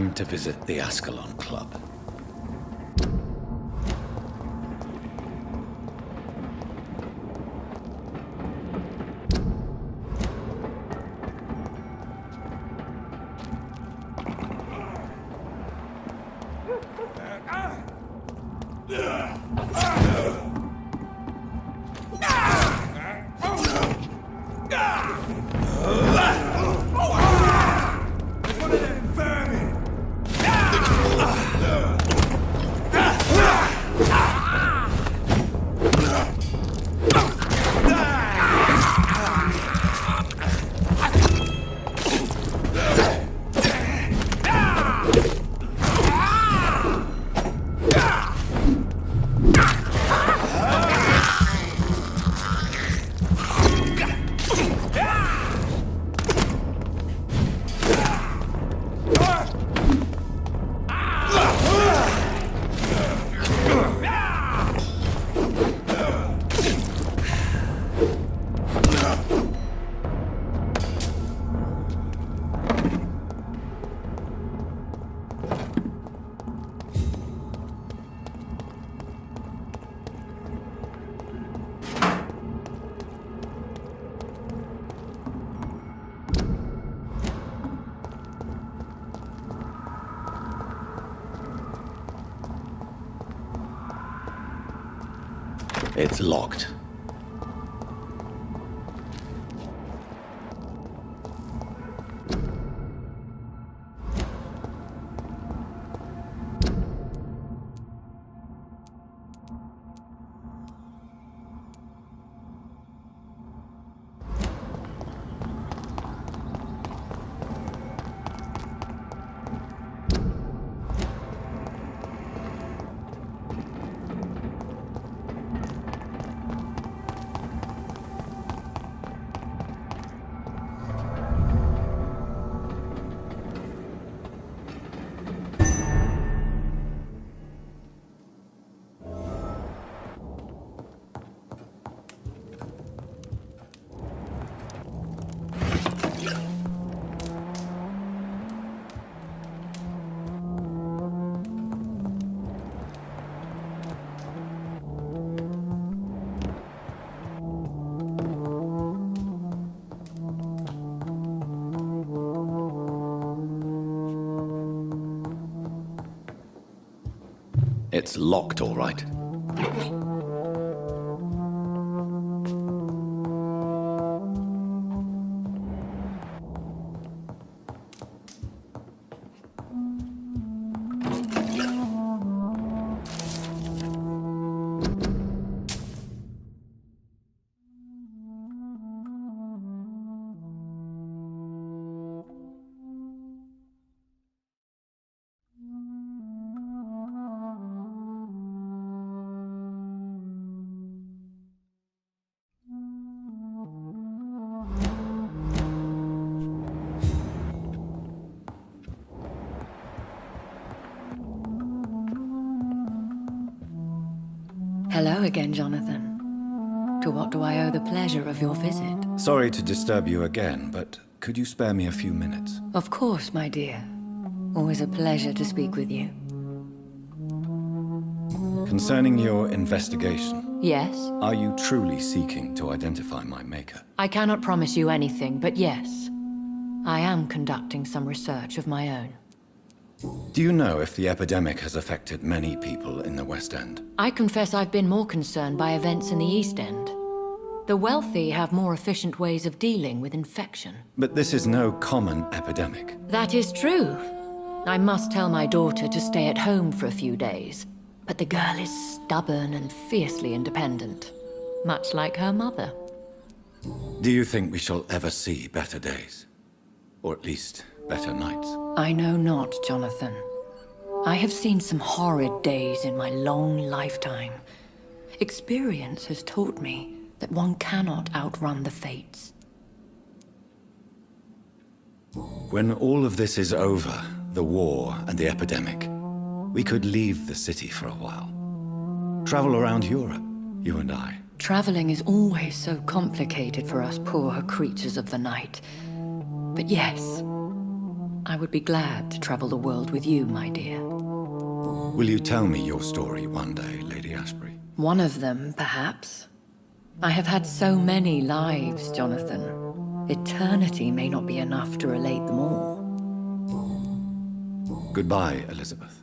time to visit the Ascalon Club. It's locked. It's locked, all right. Hello again, Jonathan. To what do I owe the pleasure of your visit? Sorry to disturb you again, but could you spare me a few minutes? Of course, my dear. Always a pleasure to speak with you. Concerning your investigation, Yes? are you truly seeking to identify my maker? I cannot promise you anything, but yes. I am conducting some research of my own. Do you know if the epidemic has affected many people in the West End? I confess I've been more concerned by events in the East End. The wealthy have more efficient ways of dealing with infection. But this is no common epidemic. That is true. I must tell my daughter to stay at home for a few days. But the girl is stubborn and fiercely independent, much like her mother. Do you think we shall ever see better days? Or at least, better nights? I know not, Jonathan. I have seen some horrid days in my long lifetime. Experience has taught me that one cannot outrun the fates. When all of this is over, the war and the epidemic, we could leave the city for a while. Travel around Europe, you and I. Traveling is always so complicated for us poor creatures of the night. But yes, I would be glad to travel the world with you, my dear. Will you tell me your story one day, Lady Ashbury? One of them, perhaps. I have had so many lives, Jonathan. Eternity may not be enough to relate them all. Goodbye, Elizabeth.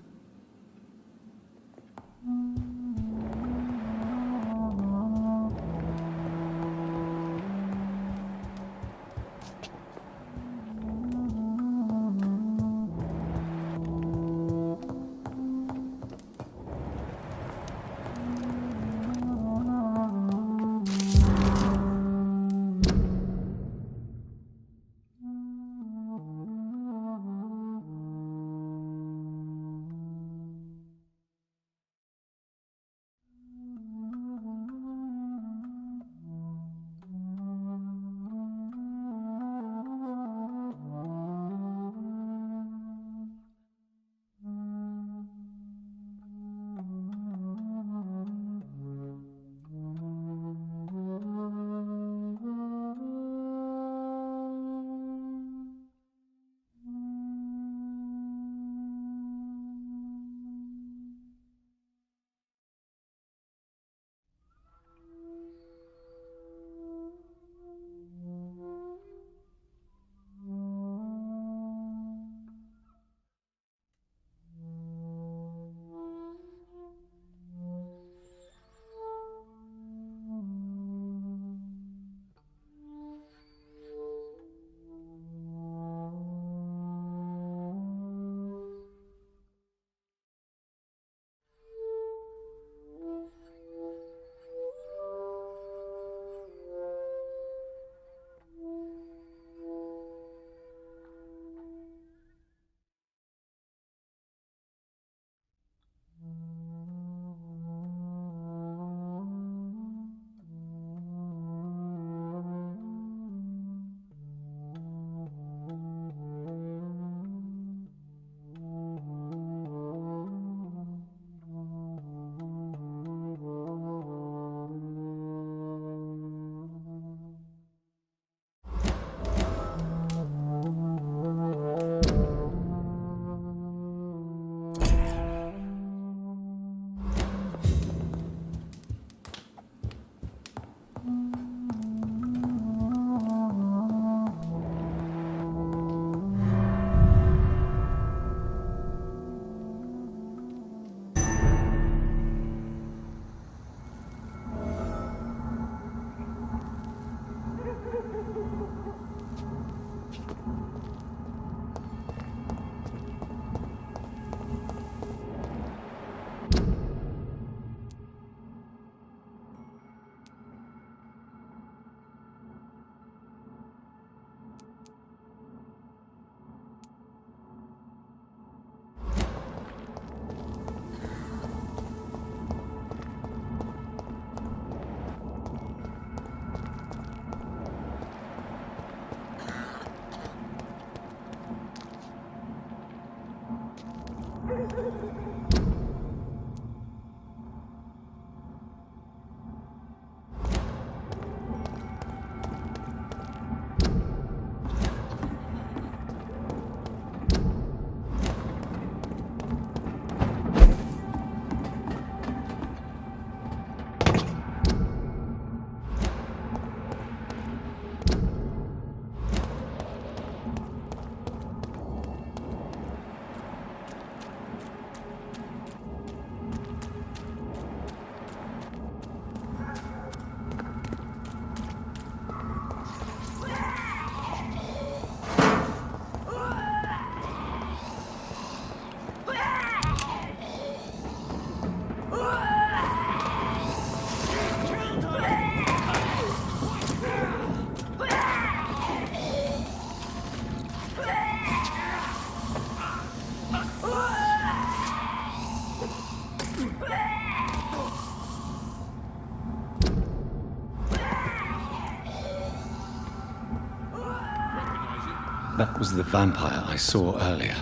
That was the vampire I saw earlier.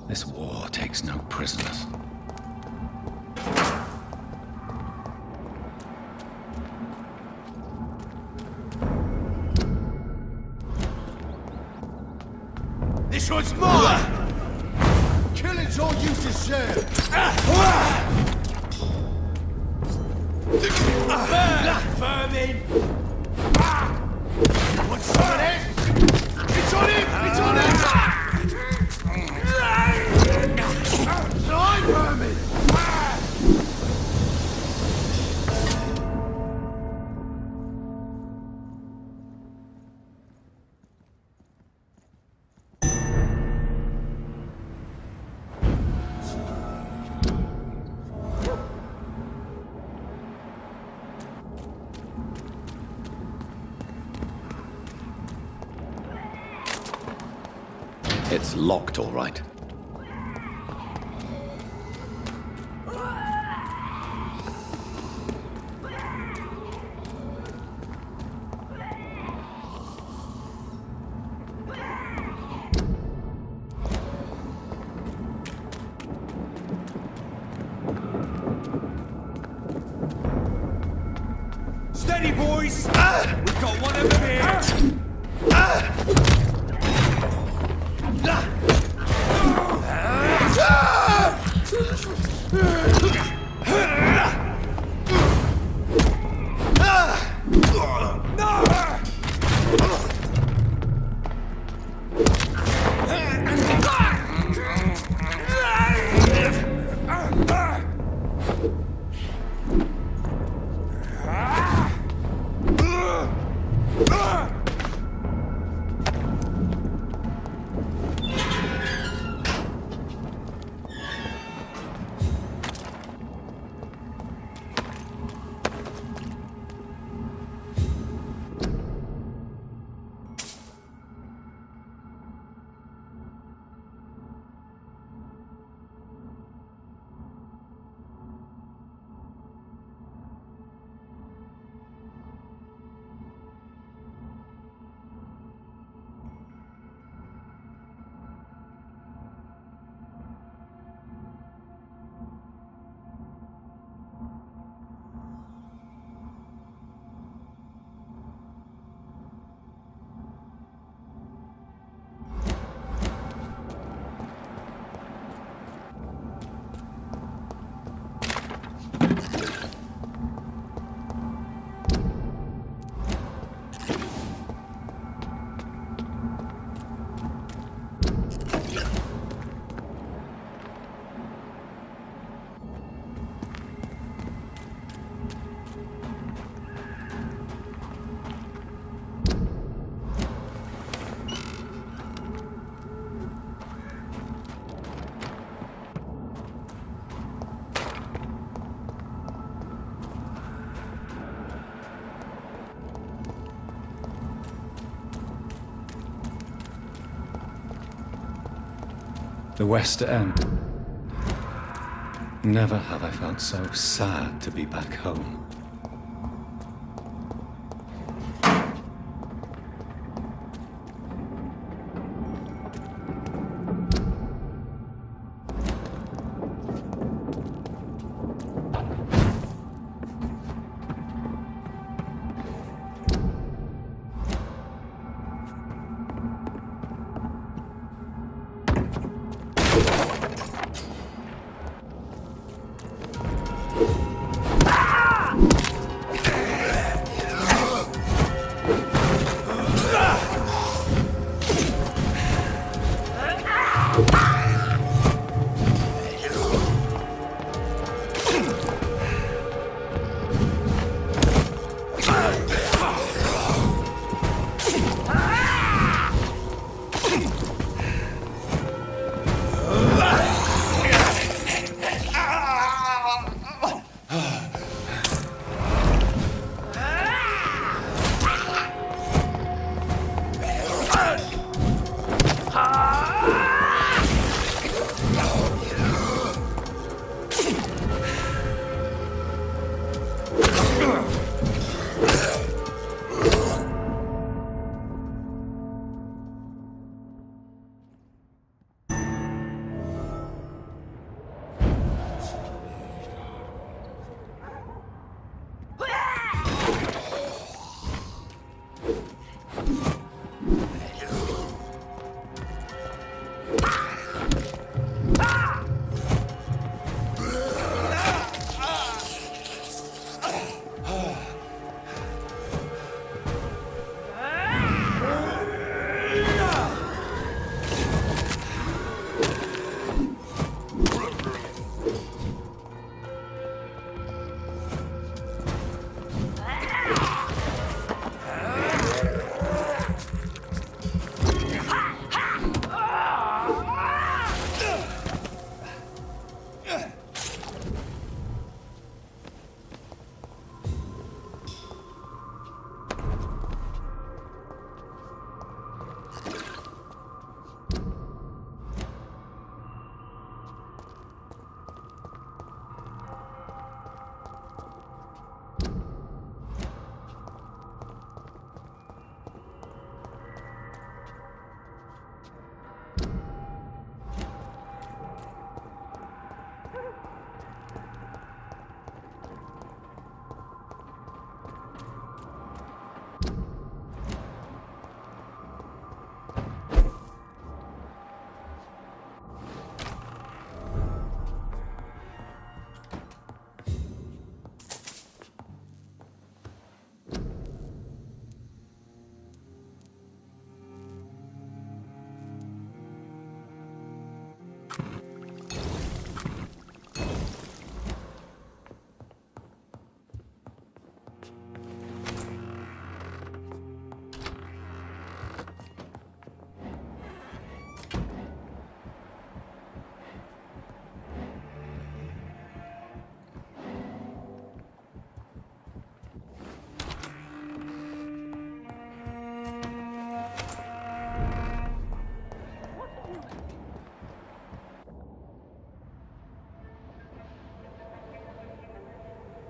This war takes no prisoners. This was what's mine! Killing's all you deserve! Vermin! Want some of that? It's on him! It's on him! Die, vermin! It's locked, all right. Steady, boys! We've got one of them here! The West End. Never have I felt so sad to be back home.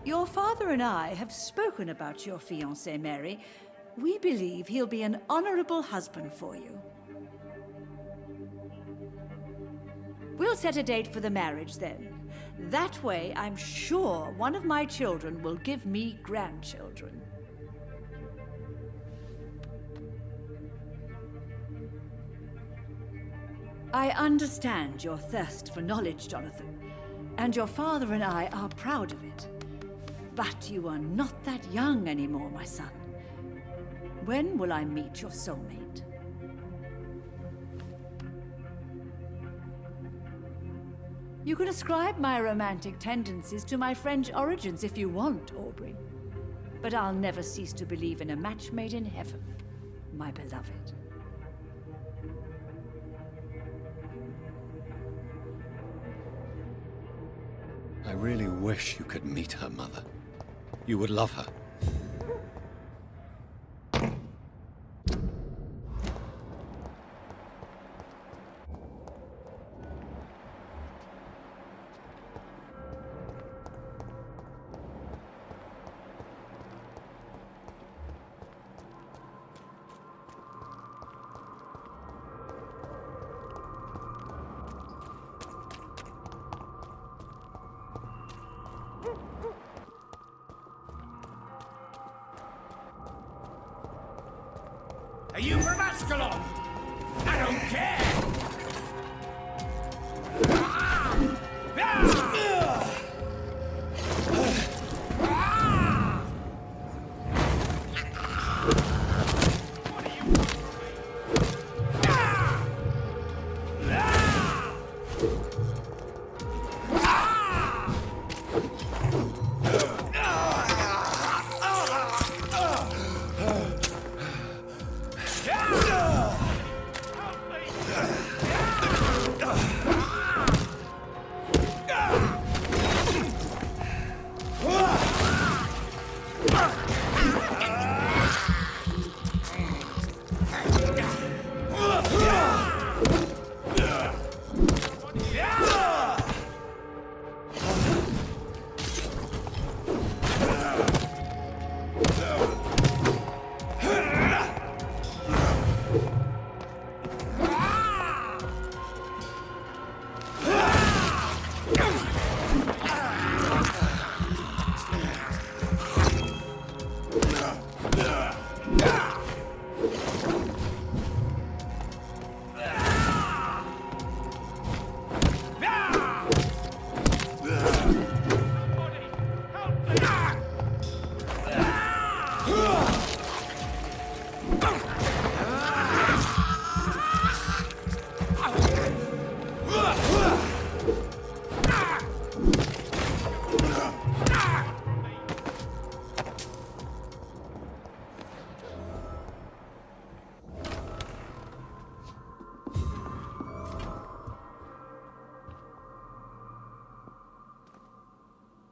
Your father and I have spoken about your fiancé, Mary. We believe he'll be an honorable husband for you. We'll set a date for the marriage then. That way, I'm sure one of my children will give me grandchildren. I understand your thirst for knowledge, Jonathan, and your father and I are proud of it. But you are not that young anymore, my son. When will I meet your soulmate? You can ascribe my romantic tendencies to my French origins if you want, Aubrey. But I'll never cease to believe in a match made in heaven, my beloved. I really wish you could meet her, Mother. You would love her. Are you from Ascalon? I don't care!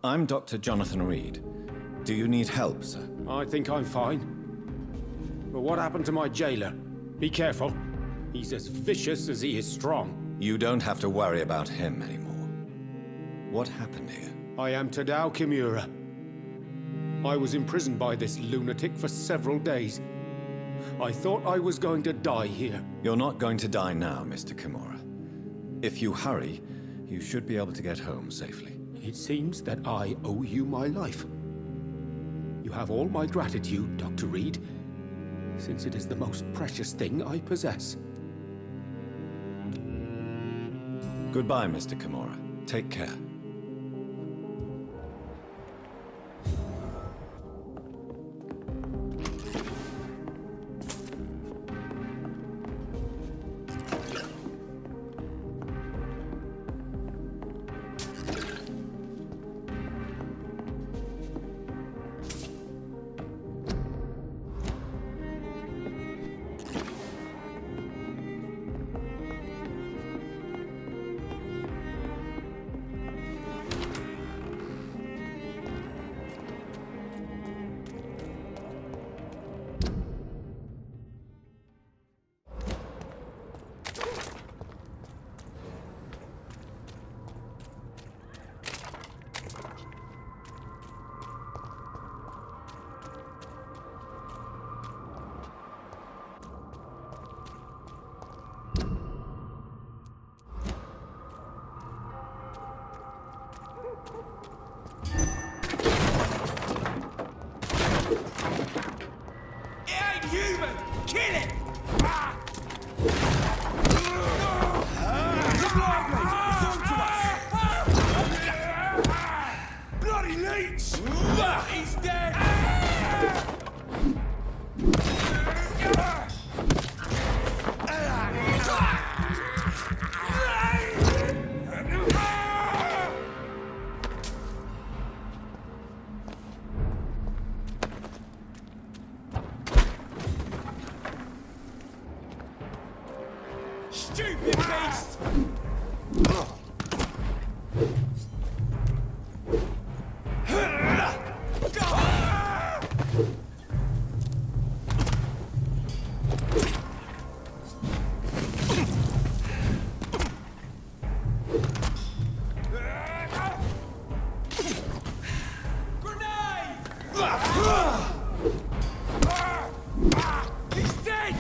I'm Dr. Jonathan Reed. Do you need help, sir? I think I'm fine. But what happened to my jailer? Be careful. He's as vicious as he is strong. You don't have to worry about him anymore. What happened here? I am Tadao Kimura. I was imprisoned by this lunatic for several days. I thought I was going to die here. You're not going to die now, Mr. Kimura. If you hurry, you should be able to get home safely. It seems that I owe you my life. You have all my gratitude, Dr. Reed, since it is the most precious thing I possess. Goodbye, Mr. Kimura. Take care. It ain't human! Kill it! Look lively! It's on to us! Bloody leech! He's dead! Stupid beast! He's dead!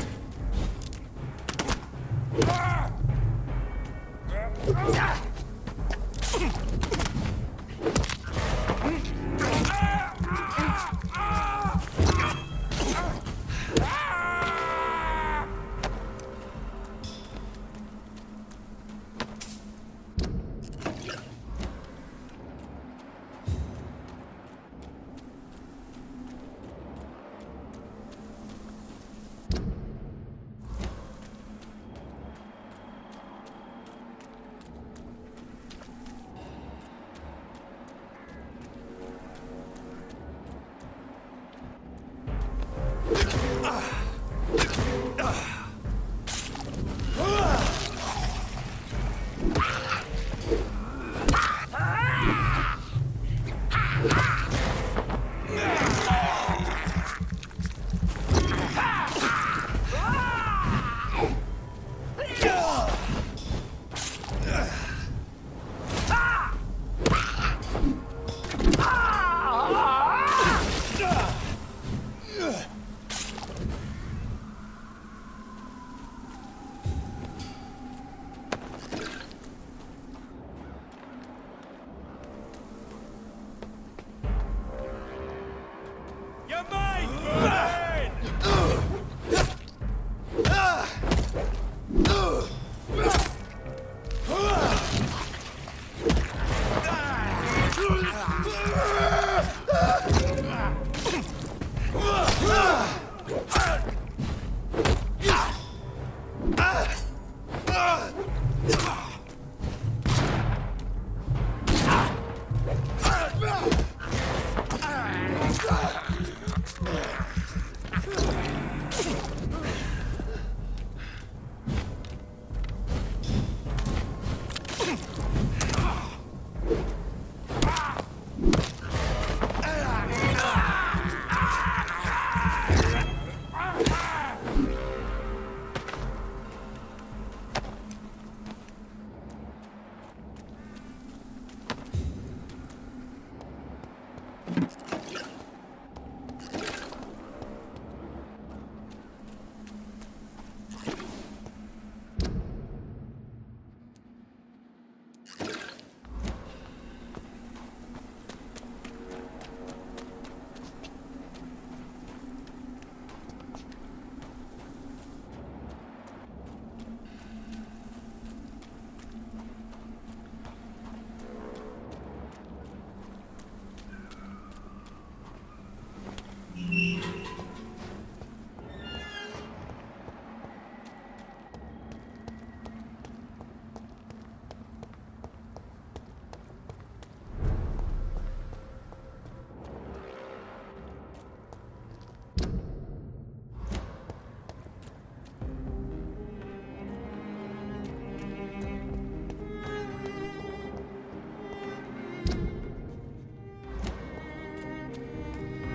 You're mine!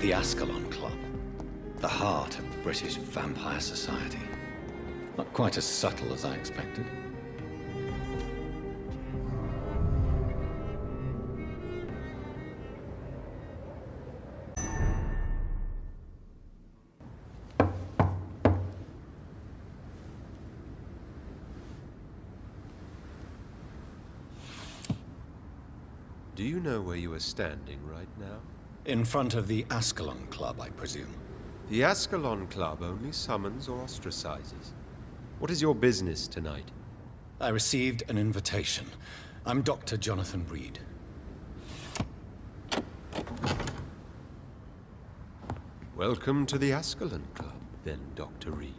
The Ascalon Club. The heart of British vampire society. Not quite as subtle as I expected. Do you know where you are standing right now? In front of the Ascalon Club, I presume. The Ascalon Club only summons or ostracizes. What is your business tonight? I received an invitation. I'm Dr. Jonathan Reed. Welcome to the Ascalon Club, then, Dr. Reed.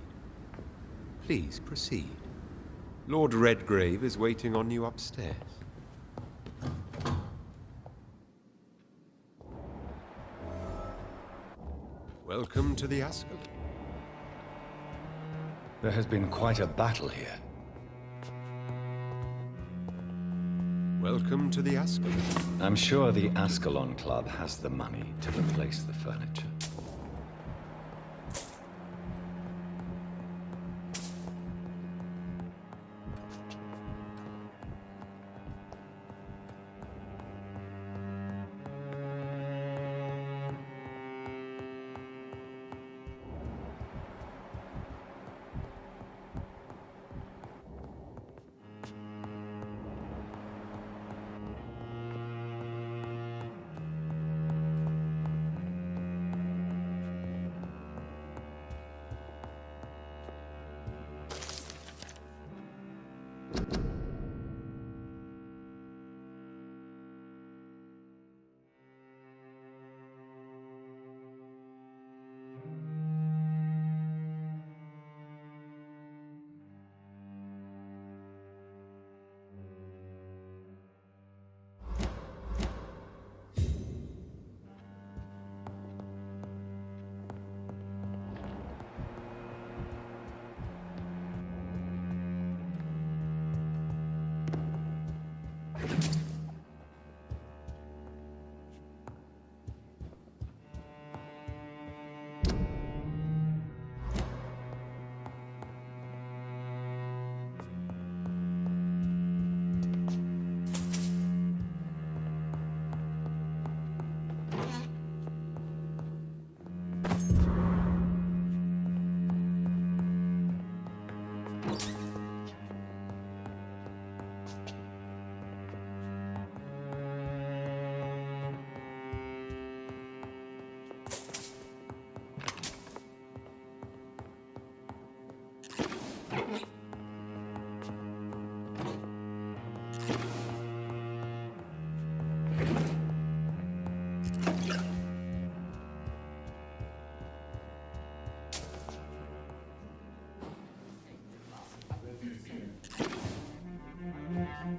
Please proceed. Lord Redgrave is waiting on you upstairs. Welcome to the Ascalon. There has been quite a battle here. Welcome to the Ascalon. I'm sure the Ascalon Club has the money to replace the furniture.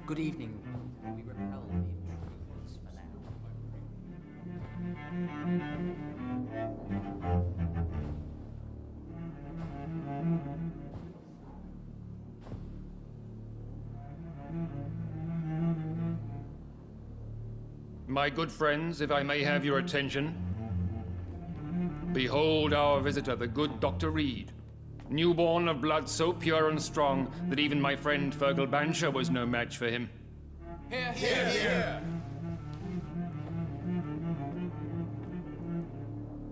Good evening. We repel the intruders for now. My good friends, if I may have your attention. Behold our visitor, the good Dr. Reed. Newborn of blood so pure and strong that even my friend Fergal Bansher was no match for him. Here, here, here!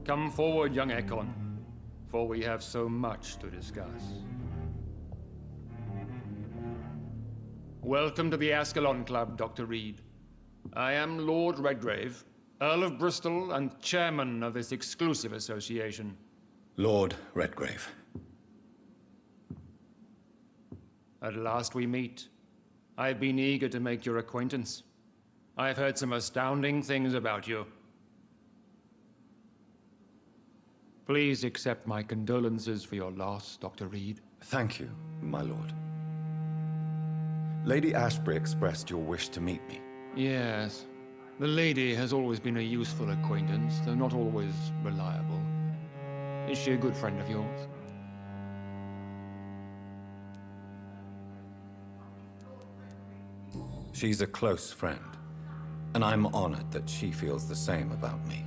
Come forward, young Ekon, for we have so much to discuss. Welcome to the Ascalon Club, Dr. Reed. I am Lord Redgrave, Earl of Bristol and chairman of this exclusive association. Lord Redgrave. At last we meet. I've been eager to make your acquaintance. I've heard some astounding things about you. Please accept my condolences for your loss, Dr. Reed. Thank you, my lord. Lady Ashbury expressed your wish to meet me. Yes. The lady has always been a useful acquaintance, though not always reliable. Is she a good friend of yours? She's a close friend, and I'm honored that she feels the same about me.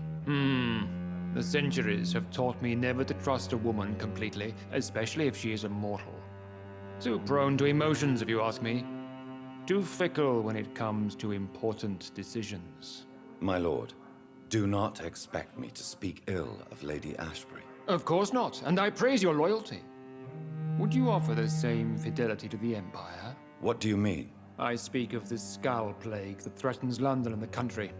The centuries have taught me never to trust a woman completely, especially if she is a mortal. Too prone to emotions, if you ask me. Too fickle when it comes to important decisions. My lord, do not expect me to speak ill of Lady Ashbury. Of course not, and I praise your loyalty. Would you offer the same fidelity to the Empire? What do you mean? I speak of the Skull Plague that threatens London and the country.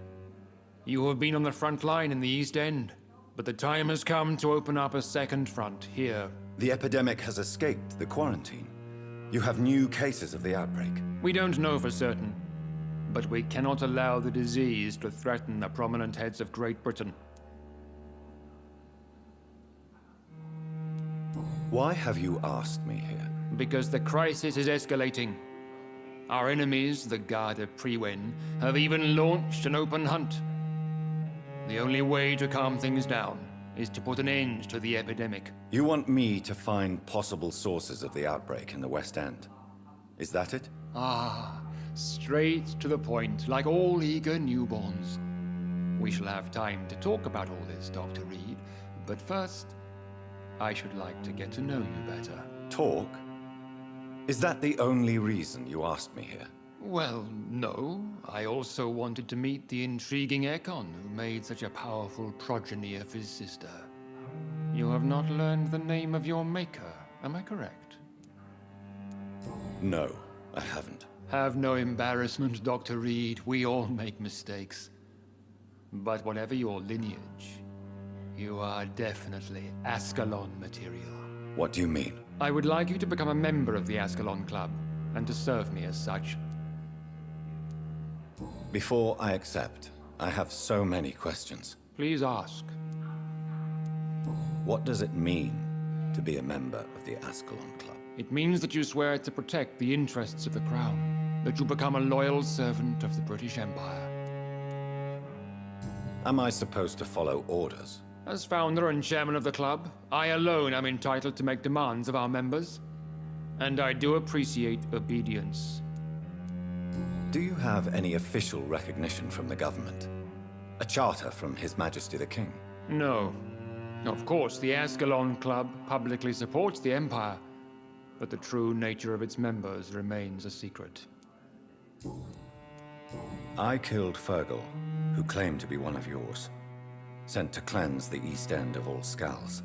You have been on the front line in the East End, but the time has come to open up a second front here. The epidemic has escaped the quarantine. You have new cases of the outbreak. We don't know for certain, but we cannot allow the disease to threaten the prominent heads of Great Britain. Why have you asked me here? Because the crisis is escalating. Our enemies, the Garda Priwen, have even launched an open hunt. The only way to calm things down is to put an end to the epidemic. You want me to find possible sources of the outbreak in the West End. Is that it? Ah, straight to the point, like all eager newborns. We shall have time to talk about all this, Dr. Reed, but first, I should like to get to know you better. Talk? Is that the only reason you asked me here? Well, no. I also wanted to meet the intriguing Ekon who made such a powerful progeny of his sister. You have not learned the name of your maker, am I correct? No, I haven't. Have no embarrassment, Dr. Reed. We all make mistakes. But whatever your lineage, you are definitely Ascalon material. What do you mean? I would like you to become a member of the Ascalon Club, and to serve me as such. Before I accept, I have so many questions. Please ask. What does it mean to be a member of the Ascalon Club? It means that you swear to protect the interests of the Crown, that you become a loyal servant of the British Empire. Am I supposed to follow orders? As founder and chairman of the club, I alone am entitled to make demands of our members, and I do appreciate obedience. Do you have any official recognition from the government? A charter from His Majesty the King? No. Of course, the Ascalon Club publicly supports the Empire, but the true nature of its members remains a secret. I killed Fergal, who claimed to be one of yours, sent to cleanse the East End of all Skulls.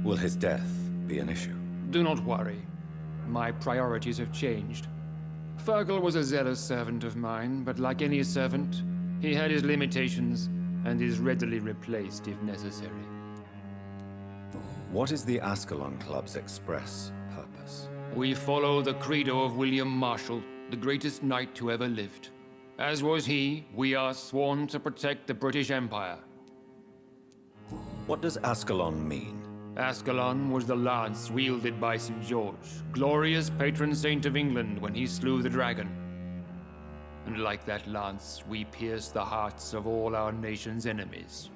Will his death be an issue? Do not worry. My priorities have changed. Fergal was a zealous servant of mine, but like any servant, he had his limitations and is readily replaced if necessary. What is the Ascalon Club's express purpose? We follow the credo of William Marshall, the greatest knight who ever lived. As was he, we are sworn to protect the British Empire. What does Ascalon mean? Ascalon was the lance wielded by St. George, glorious patron saint of England when he slew the dragon. And like that lance, we pierce the hearts of all our nation's enemies.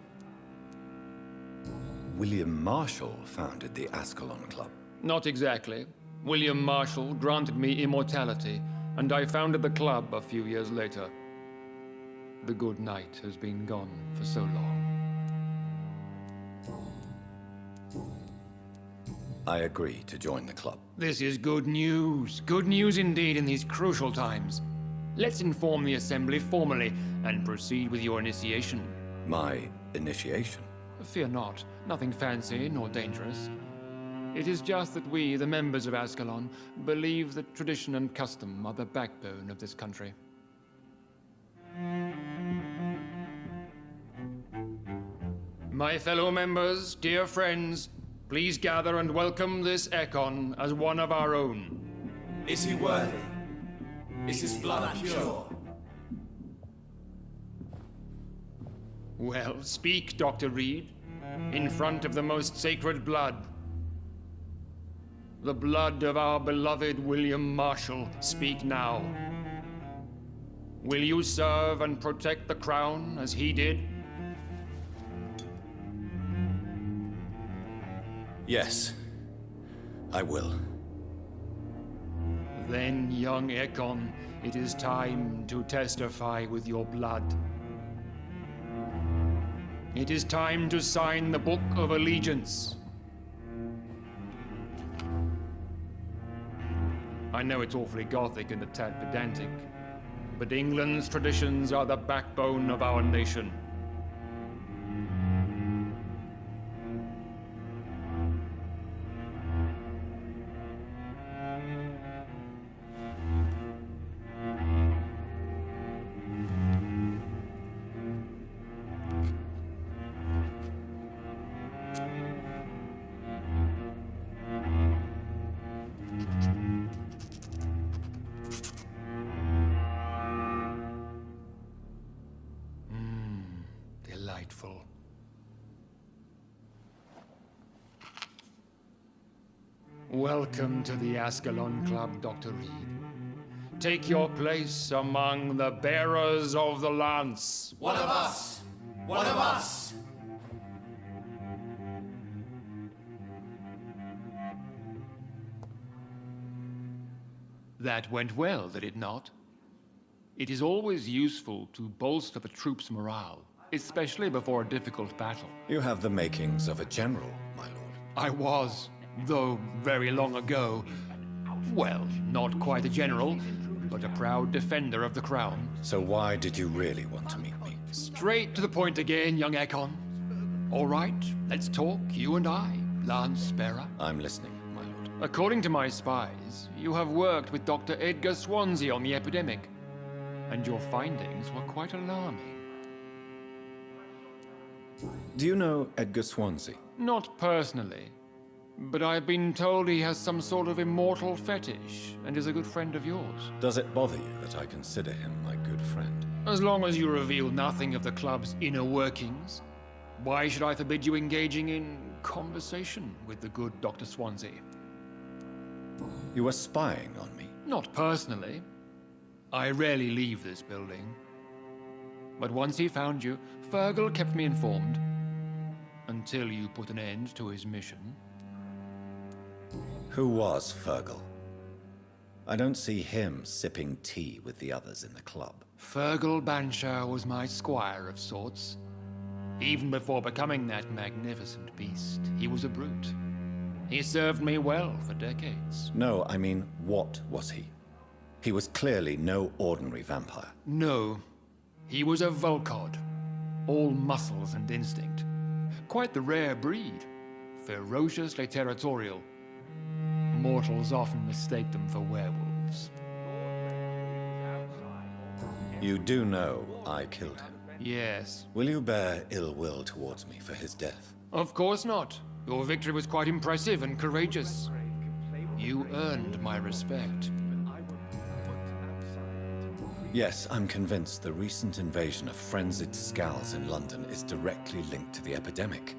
William Marshall founded the Ascalon Club. Not exactly. William Marshall granted me immortality, and I founded the club a few years later. The good knight has been gone for so long. I agree to join the club. This is good news. Good news indeed in these crucial times. Let's inform the Assembly formally and proceed with your initiation. My initiation? Fear not. Nothing fancy nor dangerous. It is just that we, the members of Ascalon, believe that tradition and custom are the backbone of this country. My fellow members, dear friends, please gather and welcome this Ekon as one of our own. Is he worthy? Is his blood pure? Well, speak, Dr. Reed, in front of the most sacred blood. The blood of our beloved William Marshall, speak now. Will you serve and protect the crown as he did? Yes, I will. Then, young Ekon, it is time to testify with your blood. It is time to sign the Book of Allegiance. I know it's awfully gothic and a tad pedantic, but England's traditions are the backbone of our nation. delightful. Welcome to the Ascalon Club, Dr. Reed. Take your place among the bearers of the lance. One of us! One of us! That went well, did it not? It is always useful to bolster the troops' morale, especially before a difficult battle. You have the makings of a general, my lord. I was, though very long ago. Well, not quite a general, but a proud defender of the crown. So why did you really want to meet me? Straight to the point again, young Ekon. All right, let's talk, you and I, Lance Bearer. I'm listening, my lord. According to my spies, you have worked with Dr. Edgar Swansea on the epidemic, and your findings were quite alarming. Do you know Edgar Swansea? Not personally, but I've been told he has some sort of immortal fetish and is a good friend of yours. Does it bother you that I consider him my good friend? As long as you reveal nothing of the club's inner workings, why should I forbid you engaging in conversation with the good Dr. Swansea? You were spying on me? Not personally. I rarely leave this building. But once he found you, Fergal kept me informed. Until you put an end to his mission. Who was Fergal? I don't see him sipping tea with the others in the club. Fergal Banshire was my squire of sorts. Even before becoming that magnificent beast, he was a brute. He served me well for decades. No, I mean, what was he? He was clearly no ordinary vampire. No, he was a Volcod. All muscles and instinct. Quite the rare breed. Ferociously territorial. Mortals often mistake them for werewolves. You do know I killed him. Yes. Will you bear ill will towards me for his death? Of course not. Your victory was quite impressive and courageous. You earned my respect. Yes, I'm convinced the recent invasion of frenzied Scals in London is directly linked to the epidemic.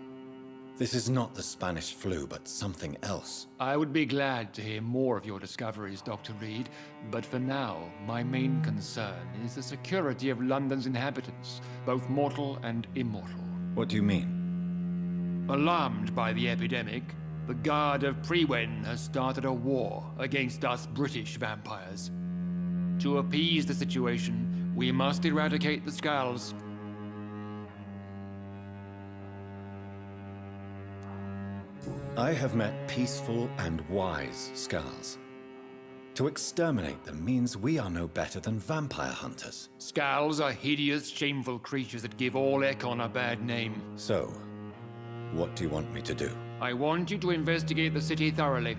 This is not the Spanish flu, but something else. I would be glad to hear more of your discoveries, Dr. Reed, but for now, my main concern is the security of London's inhabitants, both mortal and immortal. What do you mean? Alarmed by the epidemic, the Guard of Prewen has started a war against us British vampires. To appease the situation, we must eradicate the Scals. I have met peaceful and wise Scals. To exterminate them means we are no better than vampire hunters. Scals are hideous, shameful creatures that give all Ekon a bad name. So, what do you want me to do? I want you to investigate the city thoroughly.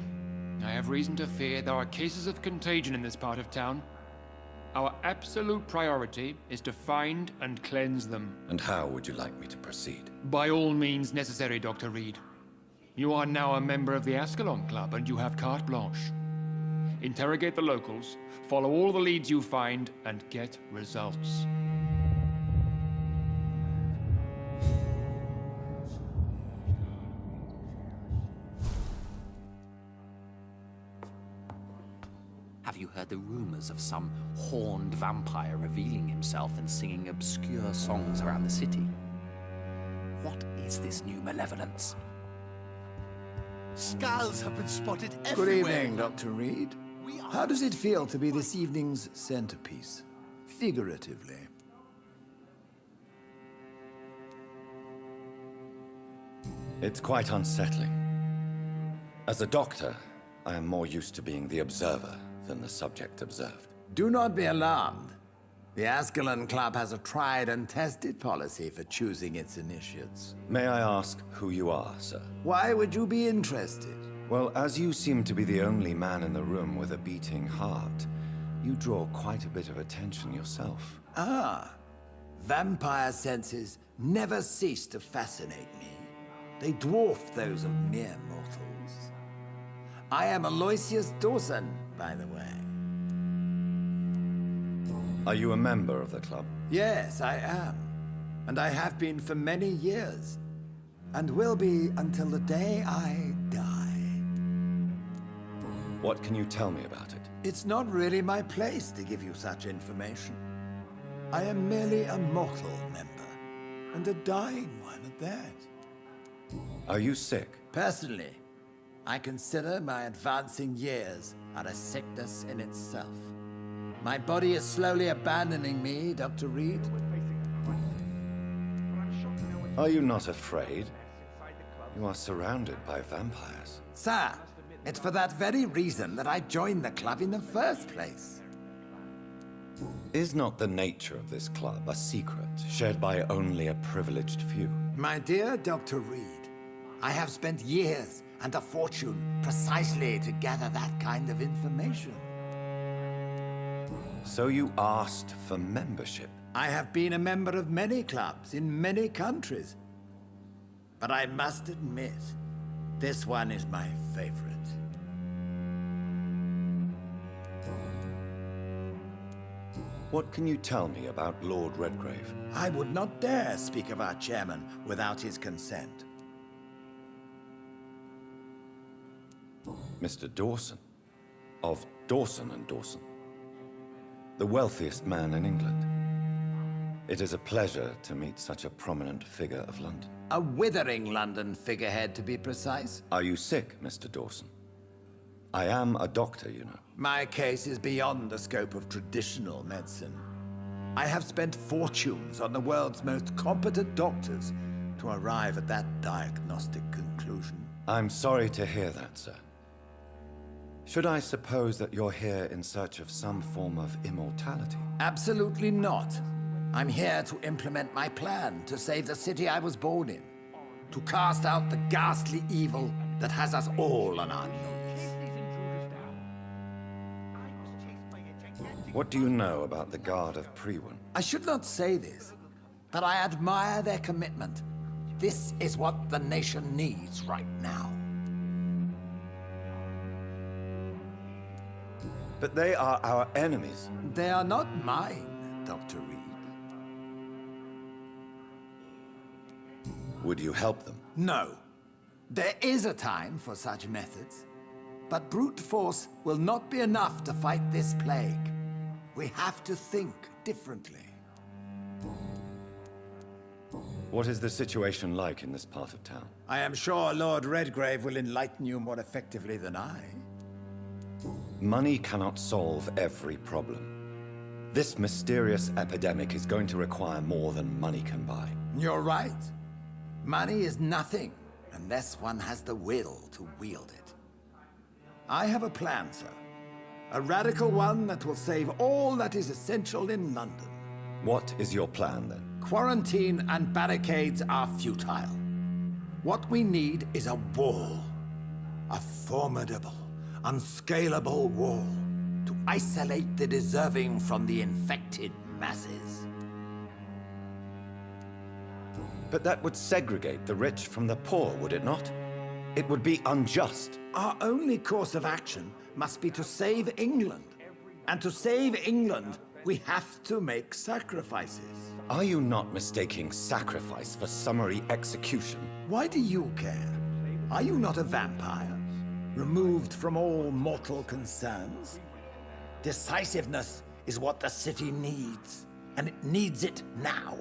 I have reason to fear there are cases of contagion in this part of town. Our absolute priority is to find and cleanse them. And how would you like me to proceed? By all means necessary, Dr. Reed. You are now a member of the Ascalon Club and you have carte blanche. Interrogate the locals, follow all the leads you find, and get results. Have you heard the rumors of some horned vampire revealing himself and singing obscure songs around the city? What is this new malevolence? Skulls have been spotted Good everywhere. evening, Dr. Reed. How does it feel to be this evening's centerpiece? Figuratively. It's quite unsettling. As a doctor, I am more used to being the observer than the subject observed. Do not be alarmed. The Ascalon Club has a tried and tested policy for choosing its initiates. May I ask who you are, sir? Why would you be interested? Well, as you seem to be the only man in the room with a beating heart, you draw quite a bit of attention yourself. Ah, vampire senses never cease to fascinate me. They dwarf those of mere mortals. I am Aloysius Dawson, by the way. Are you a member of the club? Yes, I am. And I have been for many years, and will be until the day I die. What can you tell me about it? It's not really my place to give you such information. I am merely a mortal member, and a dying one at that. Are you sick? Personally, I consider my advancing years are a sickness in itself. My body is slowly abandoning me, Dr. Reed. Are you not afraid? You are surrounded by vampires. Sir, it's for that very reason that I joined the club in the first place. Is not the nature of this club a secret, shared by only a privileged few? My dear Dr. Reed, I have spent years and a fortune precisely to gather that kind of information. So you asked for membership? I have been a member of many clubs in many countries. But I must admit, this one is my favorite. What can you tell me about Lord Redgrave? I would not dare speak of our chairman without his consent. Mr. Dawson, of Dawson and Dawson, the wealthiest man in England. It is a pleasure to meet such a prominent figure of London. A withering London figurehead, to be precise. Are you sick, Mr. Dawson? I am a doctor, you know. My case is beyond the scope of traditional medicine. I have spent fortunes on the world's most competent doctors to arrive at that diagnostic conclusion. I'm sorry to hear that, sir. Should I suppose that you're here in search of some form of immortality? Absolutely not. I'm here to implement my plan to save the city I was born in. To cast out the ghastly evil that has us all on our knees. What do you know about the Guard of Priwen? I should not say this, but I admire their commitment. This is what the nation needs right now. But they are our enemies. They are not mine, Dr. Reed. Would you help them? No. There is a time for such methods. But brute force will not be enough to fight this plague. We have to think differently. What is the situation like in this part of town? I am sure Lord Redgrave will enlighten you more effectively than I. Money cannot solve every problem. This mysterious epidemic is going to require more than money can buy. You're right. Money is nothing unless one has the will to wield it. I have a plan, sir. A radical one that will save all that is essential in London. What is your plan, then? Quarantine and barricades are futile. What we need is a wall. A formidable, unscalable wall to isolate the deserving from the infected masses. But that would segregate the rich from the poor, would it not? It would be unjust. Our only course of action must be to save England. And to save England, we have to make sacrifices. Are you not mistaking sacrifice for summary execution? Why do you care? Are you not a vampire? Removed from all mortal concerns? Decisiveness is what the city needs, and it needs it now.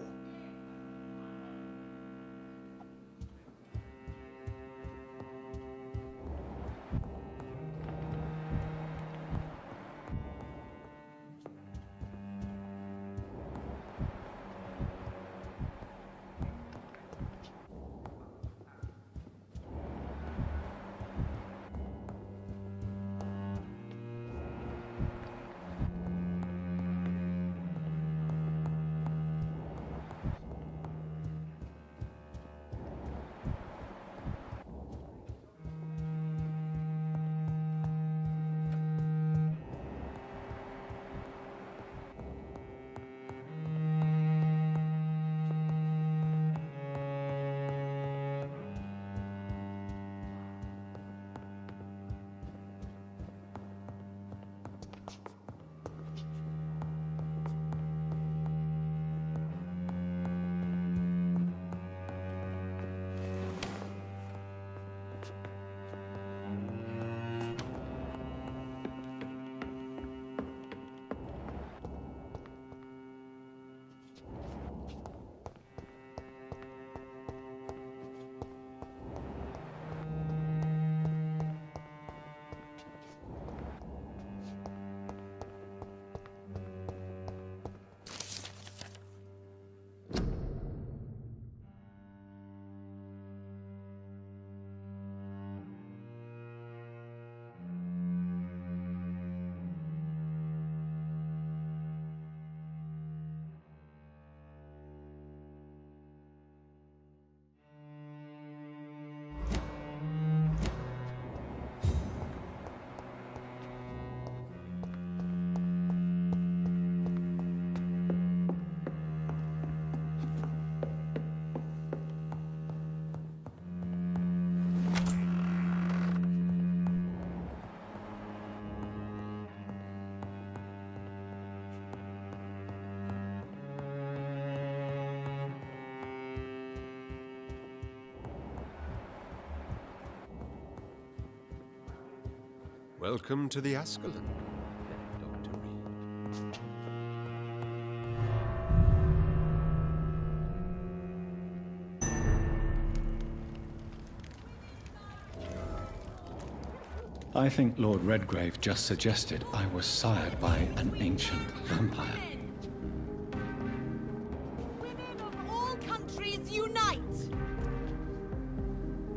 Welcome to the Ascalon, then, Dr. Reed. I think Lord Redgrave just suggested I was sired by an ancient vampire. Women of all countries unite!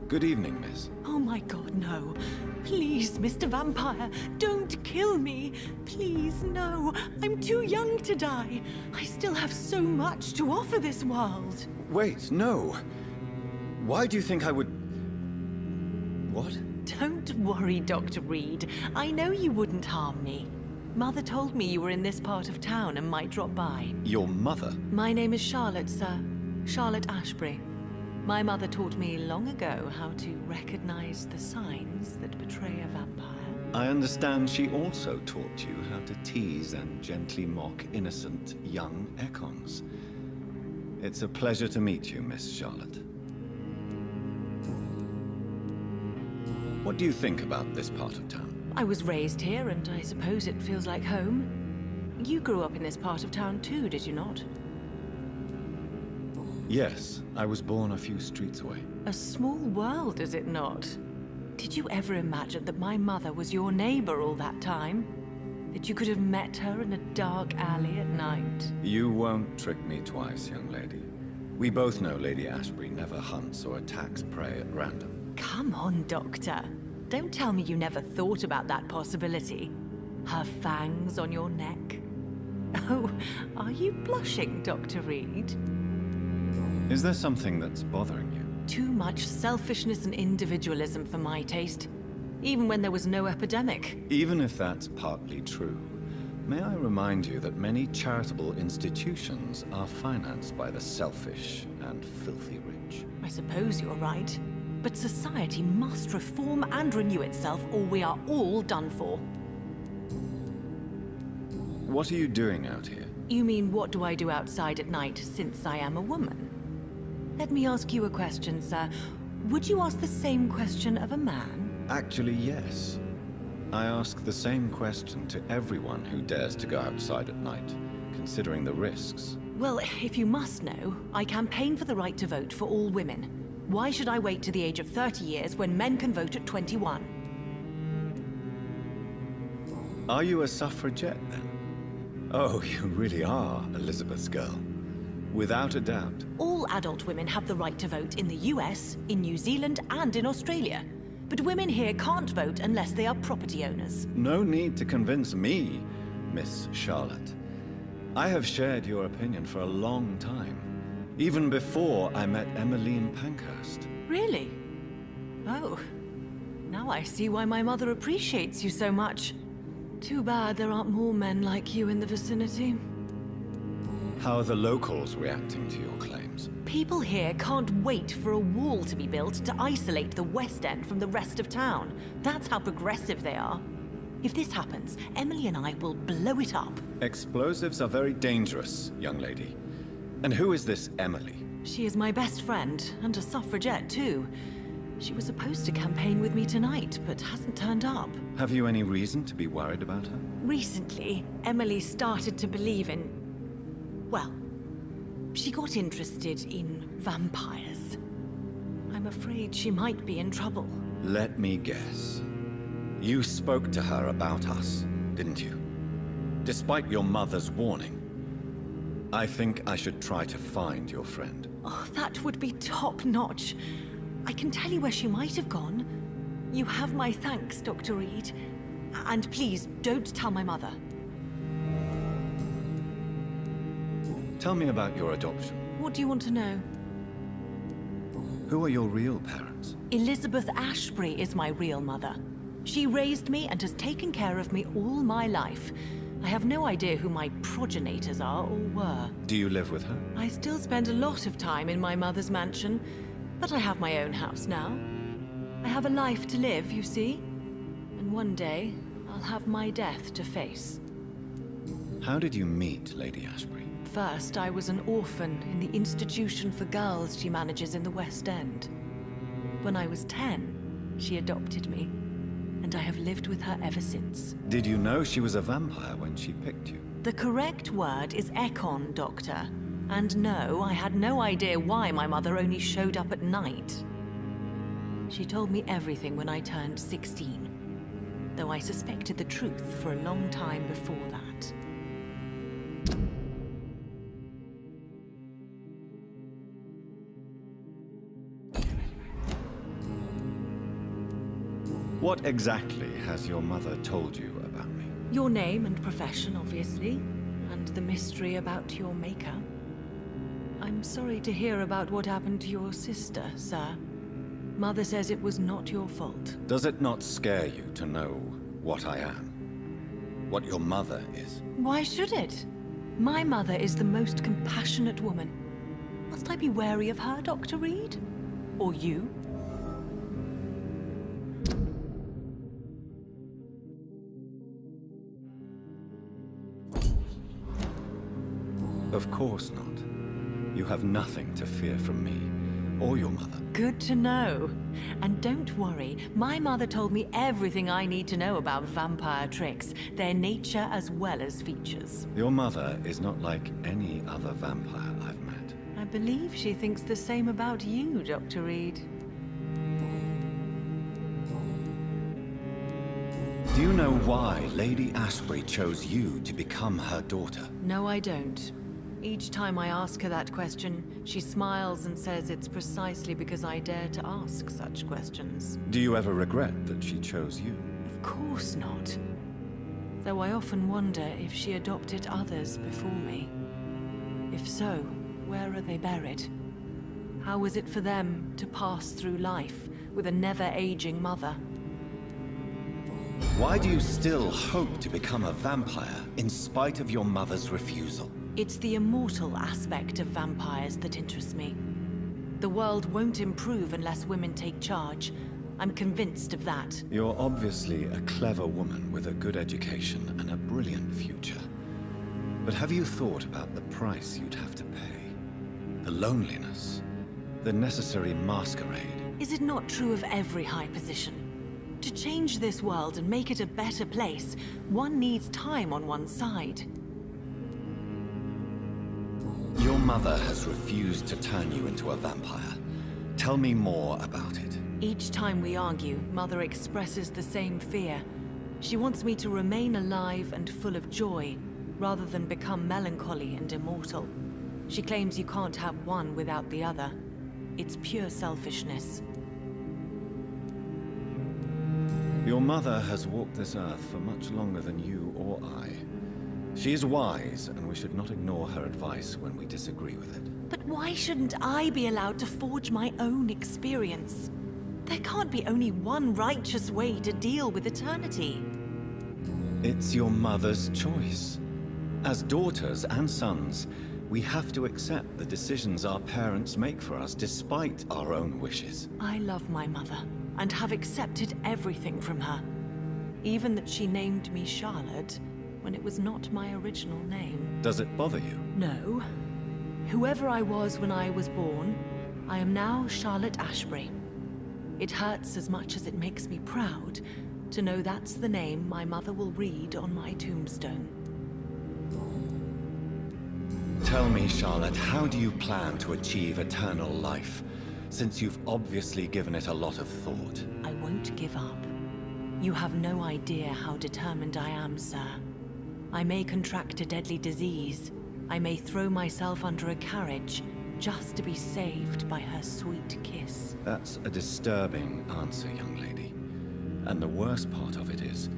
Good evening, miss. Oh my god, no. Please, Mr. Vampire, don't kill me. Please, no. I'm too young to die. I still have so much to offer this world. Wait, no. Why do you think I would... What? Don't worry, Dr. Reed. I know you wouldn't harm me. Mother told me you were in this part of town and might drop by. Your mother? My name is Charlotte, sir. Charlotte Ashbury. My mother taught me long ago how to recognize the signs that betray a vampire. I understand she also taught you how to tease and gently mock innocent young Ekons. It's a pleasure to meet you, Miss Charlotte. What do you think about this part of town? I was raised here, and I suppose it feels like home. You grew up in this part of town too, did you not? Yes, I was born a few streets away. A small world, is it not? Did you ever imagine that my mother was your neighbor all that time? That you could have met her in a dark alley at night? You won't trick me twice, young lady. We both know Lady Ashbury never hunts or attacks prey at random. Come on, Doctor. Don't tell me you never thought about that possibility. Her fangs on your neck. Oh, are you blushing, Dr. Reed? Is there something that's bothering you? Too much selfishness and individualism for my taste. Even when there was no epidemic. Even if that's partly true, may I remind you that many charitable institutions are financed by the selfish and filthy rich. I suppose you're right. But society must reform and renew itself, or we are all done for. What are you doing out here? You mean, what do I do outside at night, since I am a woman? Let me ask you a question, sir. Would you ask the same question of a man? Actually, yes. I ask the same question to everyone who dares to go outside at night, considering the risks. Well, if you must know, I campaign for the right to vote for all women. Why should I wait to the age of 30 years when men can vote at 21? Are you a suffragette, then? Oh, you really are Elizabeth's girl. Without a doubt. All adult women have the right to vote in the US, in New Zealand, and in Australia. But women here can't vote unless they are property owners. No need to convince me, Miss Charlotte. I have shared your opinion for a long time. Even before I met Emmeline Pankhurst. Really? Oh. Now I see why my mother appreciates you so much. Too bad there aren't more men like you in the vicinity. How are the locals reacting to your claims? People here can't wait for a wall to be built to isolate the West End from the rest of town. That's how progressive they are. If this happens, Emily and I will blow it up. Explosives are very dangerous, young lady. And who is this Emily? She is my best friend, and a suffragette too. She was supposed to campaign with me tonight, but hasn't turned up. Have you any reason to be worried about her? Recently, Emily started to believe in... well, she got interested in vampires. I'm afraid she might be in trouble. Let me guess. You spoke to her about us, didn't you? Despite your mother's warning. I think I should try to find your friend. Oh, that would be top-notch. I can tell you where she might have gone. You have my thanks, Dr. Reed. And please, don't tell my mother. Tell me about your adoption. What do you want to know? Who are your real parents? Elizabeth Ashbury is my real mother. She raised me and has taken care of me all my life. I have no idea who my progenitors are or were. Do you live with her? I still spend a lot of time in my mother's mansion, but I have my own house now. I have a life to live, you see. And one day, I'll have my death to face. How did you meet Lady Ashbury? First, I was an orphan in the institution for girls she manages in the West End. When I was 10, she adopted me. and I have lived with her ever since. Did you know she was a vampire when she picked you? The correct word is Ekon, Doctor. And no, I had no idea why my mother only showed up at night. She told me everything when I turned 16, though I suspected the truth for a long time before that. What exactly has your mother told you about me? Your name and profession, obviously, and the mystery about your maker. I'm sorry to hear about what happened to your sister, sir. Mother says it was not your fault. Does it not scare you to know what I am? What your mother is? Why should it? My mother is the most compassionate woman. Must I be wary of her, Dr. Reed? Or you? Of course not. You have nothing to fear from me, or your mother. Good to know. And don't worry, my mother told me everything I need to know about vampire tricks, their nature as well as features. Your mother is not like any other vampire I've met. I believe she thinks the same about you, Dr. Reed. Do you know why Lady Ashbury chose you to become her daughter? No, I don't. Each time I ask her that question, she smiles and says it's precisely because I dare to ask such questions. Do you ever regret that she chose you? Of course not. Though I often wonder if she adopted others before me. If so, where are they buried? How was it for them to pass through life with a never-aging mother? Why do you still hope to become a vampire in spite of your mother's refusal? It's the immortal aspect of vampires that interests me. The world won't improve unless women take charge. I'm convinced of that. You're obviously a clever woman with a good education and a brilliant future. But have you thought about the price you'd have to pay? The loneliness, the necessary masquerade. Is it not true of every high position? To change this world and make it a better place, one needs time on one's side. Your mother has refused to turn you into a vampire. Tell me more about it. Each time we argue, Mother expresses the same fear. She wants me to remain alive and full of joy, rather than become melancholy and immortal. She claims you can't have one without the other. It's pure selfishness. Your mother has walked this earth for much longer than you or I. She is wise, and we should not ignore her advice when we disagree with it. But why shouldn't I be allowed to forge my own experience? There can't be only one righteous way to deal with eternity. It's your mother's choice. As daughters and sons, we have to accept the decisions our parents make for us despite our own wishes. I love my mother, and have accepted everything from her. Even that she named me Charlotte, when it was not my original name. Does it bother you? No. Whoever I was when I was born, I am now Charlotte Ashbury. It hurts as much as it makes me proud to know that's the name my mother will read on my tombstone. Tell me, Charlotte, how do you plan to achieve eternal life, since you've obviously given it a lot of thought? I won't give up. You have no idea how determined I am, sir. I may contract a deadly disease. I may throw myself under a carriage just to be saved by her sweet kiss. That's a disturbing answer, young lady. And the worst part of it is,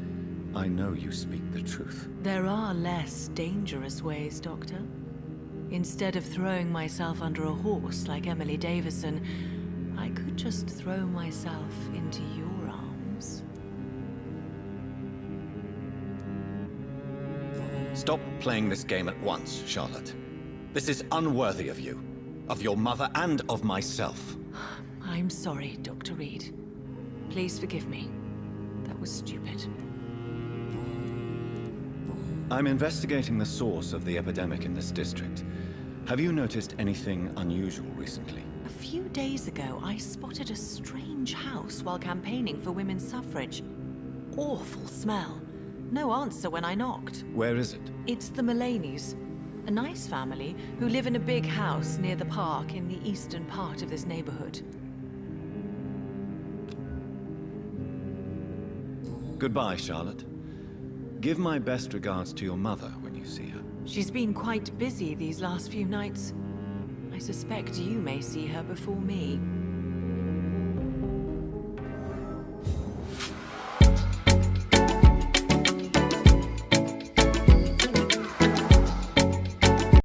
I know you speak the truth. There are less dangerous ways, Doctor. Instead of throwing myself under a horse like Emily Davison, I could just throw myself into your arms. Stop playing this game at once, Charlotte. This is unworthy of you, of your mother, and of myself. I'm sorry, Dr. Reed. Please forgive me. That was stupid. I'm investigating the source of the epidemic in this district. Have you noticed anything unusual recently? A few days ago, I spotted a strange house while campaigning for women's suffrage. awful smell. No answer when I knocked. Where is it? It's the Mullaneys, a nice family who live in a big house near the park in the eastern part of this neighborhood. Goodbye, Charlotte. Give my best regards to your mother when you see her. She's been quite busy these last few nights. I suspect you may see her before me.